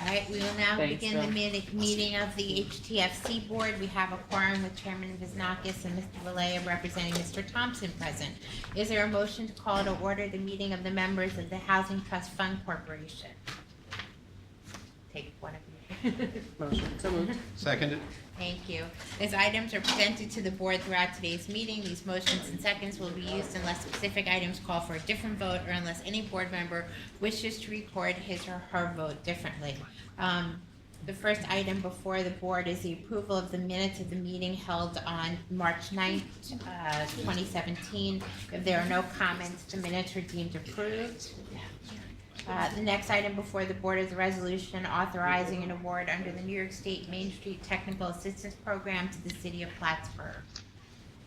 right, we will now Thanks, begin the Bill. meeting of the HTFC Board. We have a quorum with Chairman Visnakis and Mr. Valea representing Mr. Thompson present. Is there a motion to call to order the meeting of the members of the Housing Trust Fund Corporation? Take one of you. Motion, so moved. Seconded. Thank you. As items are presented to the board throughout today's meeting, these motions and seconds will be used unless specific items call for a different vote or unless any board member wishes to record his or her vote differently. The first item before the board is the approval of the minutes of the meeting held on March 9th, 2017. If there are no comments, the minutes are deemed approved. The next item before the board is a resolution authorizing an award under the New York State Main Street Technical Assistance Program to the city of Plattsburgh.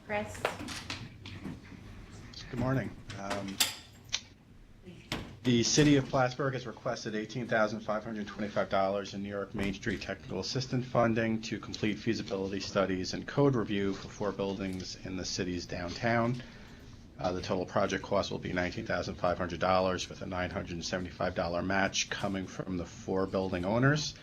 Chris? Good morning. The city of Plattsburgh has requested $18,525 in New York Main Street Technical Assistance funding to complete feasibility studies and code review for 4 buildings in the city's downtown. The total project cost will be $19,500 with a $975 match coming from the 4 building owners.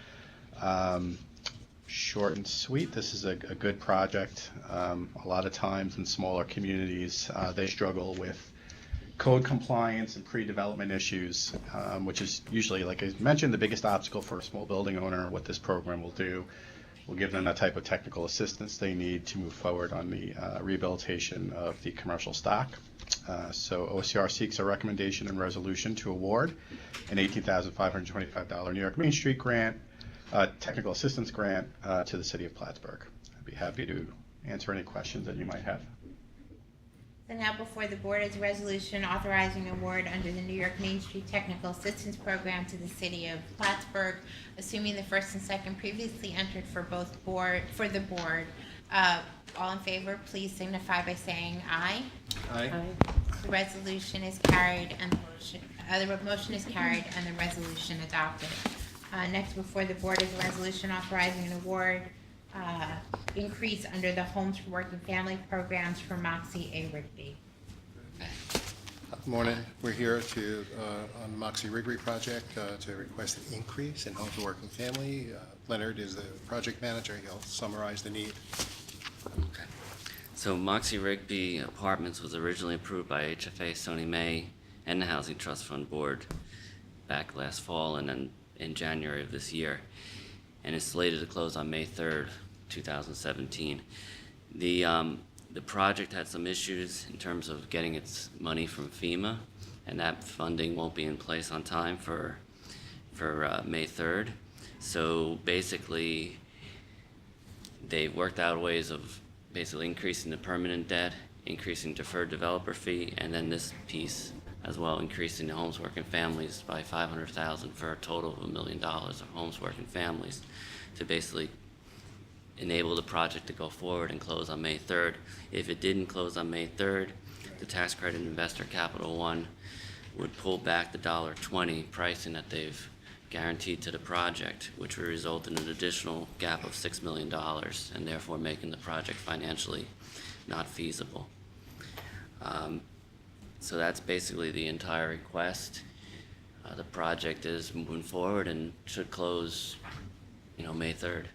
Short and sweet, this is a good project. A lot of times in smaller communities, they struggle with code compliance and pre-development issues, which is usually, like I mentioned, the biggest obstacle for a small building owner. What this program will do will give them the type of technical assistance they need to move forward on the rehabilitation of the commercial stock. So OCR seeks a recommendation and resolution to award an $18,525 New York Main Street grant, technical assistance grant to the city of Plattsburgh. I'd be happy to answer any questions that you might have. So now before the board is a resolution authorizing an award under the New York Main Street Technical Assistance Program to the city of Plattsburgh, assuming the first and second previously entered for the board. All in favor, please signify by saying aye. Aye. The resolution is carried and the motion is carried and the resolution adopted. Next before the board is a resolution authorizing an award increase under the Homes for Working Family programs for Moxie A. Rigby. Good morning. We're here to on the Moxie Rigby project to request an increase in Homes for Working Family. Leonard is the project manager. He'll summarize the need. Okay. So Moxie Rigby Apartments was originally approved by HFA, Sony May, and the Housing Trust Fund Board back last fall and then in January of this year. And it's slated to close on May 3rd, 2017. The project had some issues in terms of getting its money from FEMA, and that funding won't be in place on time for May 3rd. So basically, they've worked out ways of basically increasing the permanent debt, increasing deferred developer fee, and then this piece as well, increasing the Homes Working Families by $500,000 for a total of $1 million of Homes Working Families to basically enable the project to go forward and close on May 3rd. If it didn't close on May 3rd, the tax credit investor Capital One would pull back the $1.20 pricing that they've guaranteed to the project, which would result in an additional gap of $6 million and therefore making the project financially not feasible. So that's basically the entire request. The project is moving forward and should close, May 3rd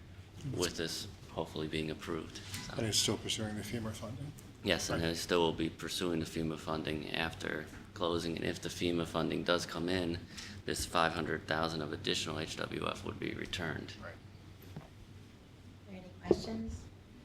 with this hopefully being approved. So. And it's still pursuing the FEMA funding. Yes, and it still will be pursuing the FEMA funding after closing, and if the FEMA funding does come in, this $500,000 of additional HWF would be returned. Right. Are there any questions?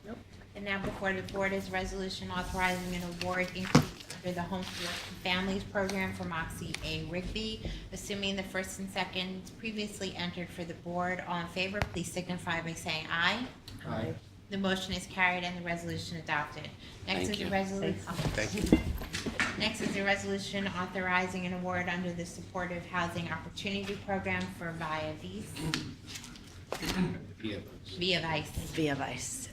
Nope. And now before the board is a resolution authorizing an award increase under the Homes for Working Families program for Moxie A. Rigby, assuming the first and second previously entered for the board. All in favor, please signify by saying aye. Aye. The motion is carried and the resolution adopted. Next Thank is you. a resolution. Thank you. Next is a resolution authorizing an award under the Supportive Housing Opportunity Program for Via Vice. Via Vice.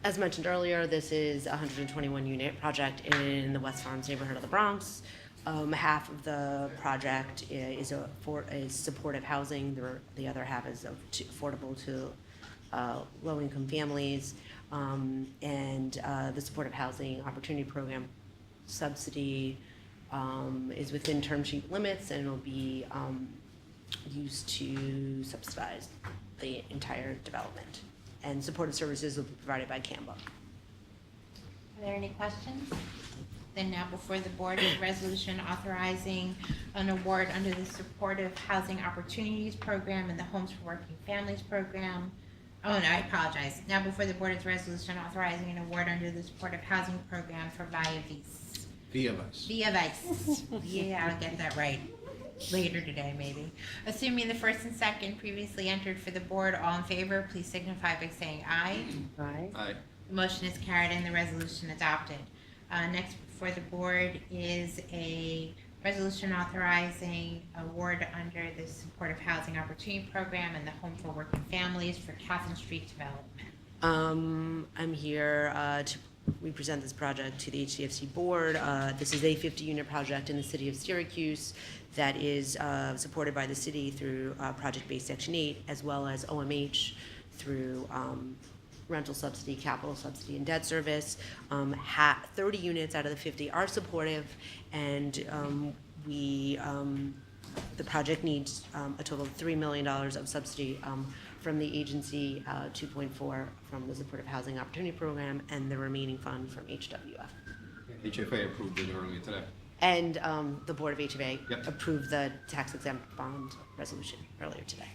As mentioned earlier, this is a 121-unit project in the West Farms neighborhood of the Bronx. Half of the project is supportive housing. The other half is affordable to low-income families. And the Supportive Housing Opportunity Program subsidy is within term sheet limits, and it'll be used to subsidize the entire development. And supportive services will be provided by CAMBA. Are there any questions? Then now before the board is a resolution authorizing an award under the Supportive Housing Opportunities Program and the Homes for Working Families Program. Oh, no, I apologize. Now before the board is a resolution authorizing an award under the Supportive Housing Program for Via Vis. Via Vice. Via Vice. Yeah, I'll get that right later today, maybe. Assuming the first and second previously entered for the board, all in favor, please signify by saying aye. Aye. Aye. The motion is carried and the resolution adopted. Next before the board is a resolution authorizing award under the Supportive Housing Opportunity Program and the Home for Working Families for Catherine Street Development. I'm here to represent this project to the HDFC board. This is a 50-unit project in the city of Syracuse that is supported by the city through project-based Section 8, as well as OMH through rental subsidy, capital subsidy, and debt service. 30 units out of the 50 are supportive, and the project needs a total of $3 million of subsidy from the agency, 2.4 from the Supportive Housing Opportunity Program, and the remaining fund from HWF. HFA approved it earlier today. And the Board of HFA Yep. approved the tax exempt bond resolution earlier today.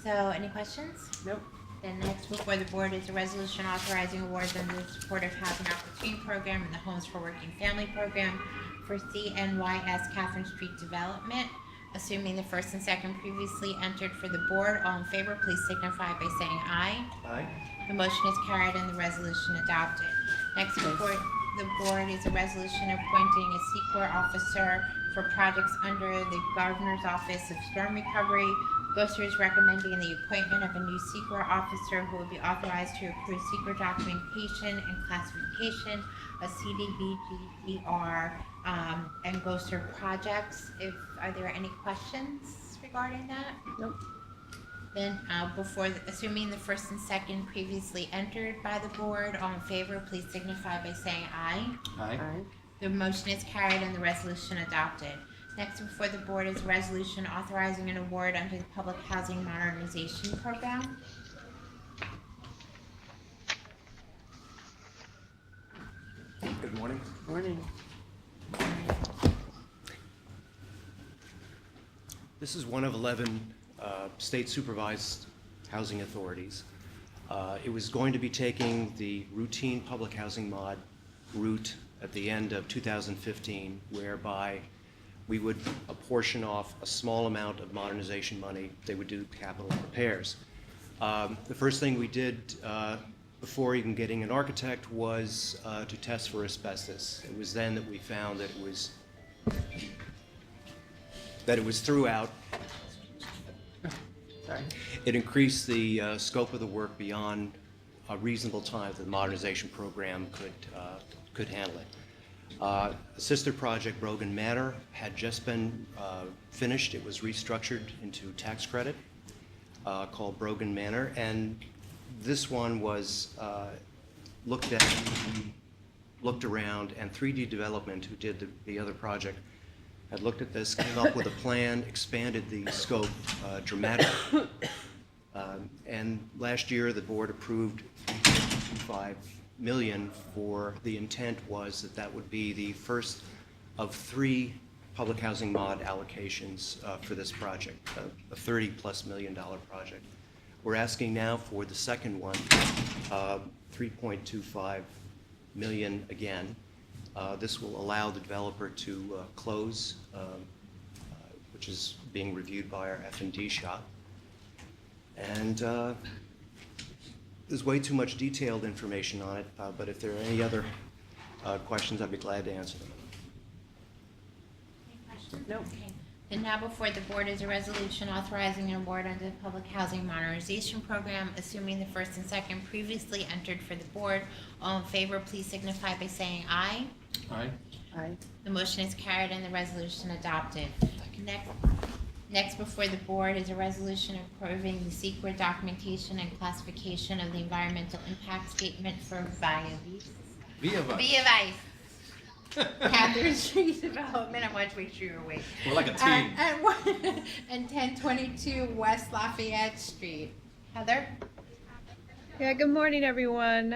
So any questions? Nope. Then next before the board is a resolution authorizing awards under the Supportive Housing Opportunity Program and the Homes for Working Family Program for CNYS Catherine Street Development. Assuming the first and second previously entered for the board, all in favor, please signify by saying aye. Aye. The motion is carried and the resolution adopted. Next before the board is a resolution appointing a CEQA officer for projects under the Governor's Office of Storm Recovery. GOSTER is recommending the appointment of a new CEQA officer who will be authorized to approve CEQA documentation and classification of CDBGDR and GOSTER projects. Are there any questions regarding that? Nope. Then, assuming the first and second previously entered by the board, all in favor, please signify by saying aye. Aye. The motion is carried and the resolution adopted. Next before the board is a resolution authorizing an award under the Public Housing Modernization Program. Good morning. Morning. This is one of 11 state supervised housing authorities. It was going to be taking the routine public housing mod route at the end of 2015, whereby we would apportion off a small amount of modernization money. They would do capital repairs. The first thing we did before even getting an architect was to test for asbestos. It was then that we found that it was throughout. Sorry. It increased the scope of the work beyond a reasonable time that the modernization program could handle it. A sister project, Brogan Manor, had just been finished. It was restructured into tax credit called Brogan Manor, and this one was looked around, and 3D Development, who did the other project, had looked at this, came up with a plan, expanded the scope dramatically. And last year, the board approved $3.25 million for, the intent was that would be the first of 3 public housing mod allocations for this project, a $30+ million project. We're asking now for the second one, $3.25 million again. This will allow the developer to close, which is being reviewed by our F&D shop. And there's way too much detailed information on it, but if there are any other questions, I'd be glad to answer them. Any questions? Nope. Okay. And now before the board is a resolution authorizing an award under the Public Housing Modernization Program, assuming the first and second previously entered for the board. All in favor, please signify by saying aye. Aye. Aye. The motion is carried and the resolution adopted. Next before the board is a resolution approving the secret documentation and classification of the environmental impact statement for Via Vis. Via Vice. Via Vice. Catherine Street Development, I wanted to make sure you're awake. We're like a team. And 1022 West Lafayette Street. Heather? Yeah, good morning, everyone.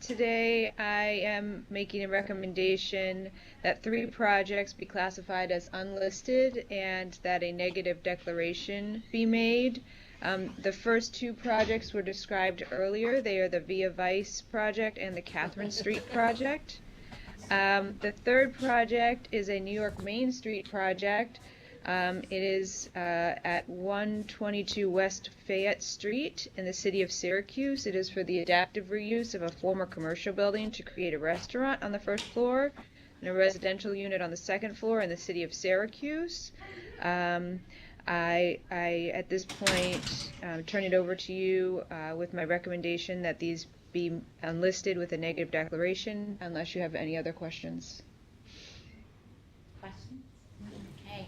Today I am making a recommendation that 3 projects be classified as unlisted and that a negative declaration be made. The first 2 projects were described earlier. They are the Via Vice project and the Catherine Street project. The third project is a New York Main Street project. It is at 122 West Fayette Street in the city of Syracuse. It is for the adaptive reuse of a former commercial building to create a restaurant on the first floor and a residential unit on the second floor in the city of Syracuse. I at this point turn it over to you with my recommendation that these be unlisted with a negative declaration, unless you have any other questions. Questions? Okay.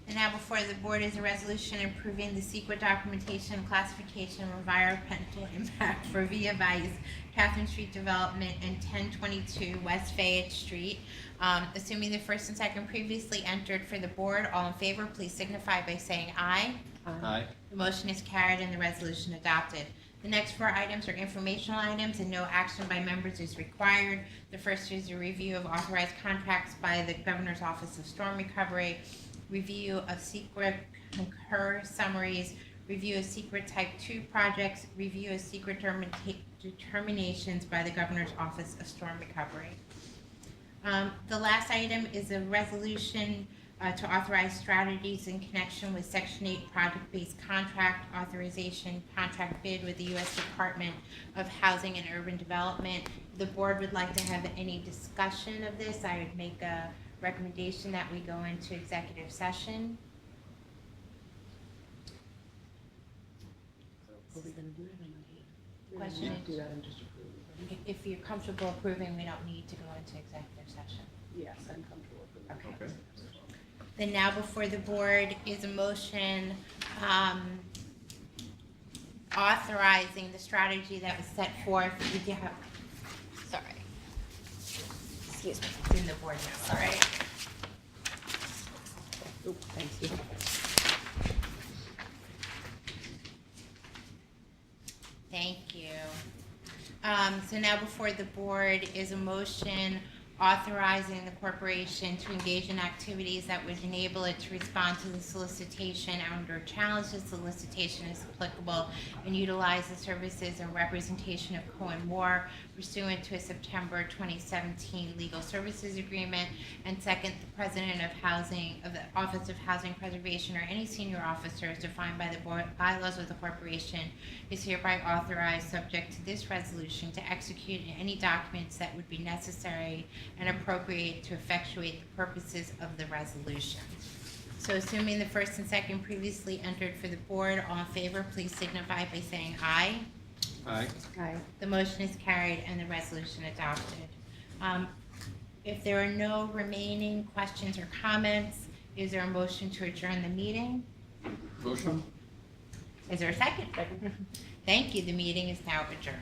And now before the board is a resolution approving the secret documentation and classification of environmental impact for Via Vice, Catherine Street Development, and 1022 West Fayette Street. Assuming the first and second previously entered for the board, all in favor, please signify by saying aye. Aye. The motion is carried and the resolution adopted. The next 4 items are informational items and no action by members is required. The first is a review of authorized contracts by the Governor's Office of Storm Recovery, review of secret concur summaries, review of secret type 2 projects, review of secret determinations by the Governor's Office of Storm Recovery. The last item is a resolution to authorize strategies in connection with Section 8 project-based contract authorization contract bid with the U.S. Department of Housing and Urban Development. The board would like to have any discussion of this. I would make a recommendation that we go into executive session. Question is, if you're comfortable approving, we don't need to go into executive session. Yes, I'm comfortable with that. Okay. Then now before the board is a motion authorizing the strategy that was set forth. Did you have, sorry. Excuse me, it's in the board now, sorry. Oop, thank you. Thank you. So now before the board is a motion authorizing the corporation to engage in activities that would enable it to respond to the solicitation under challenge the solicitation is applicable and utilize the services and representation of Cohen Moore pursuant to a September 2017 legal services agreement. And second, the president of the Office of Housing Preservation or any senior officer as defined by the bylaws of the corporation is hereby authorized, subject to this resolution, to execute any documents that would be necessary and appropriate to effectuate the purposes of the resolution. So assuming the first and second previously entered for the board, all in favor, please signify by saying aye. Aye. Aye. The motion is carried and the resolution adopted. If there are no remaining questions or comments, is there a motion to adjourn the meeting? Motion? Is there a second? Thank you. The meeting is now adjourned.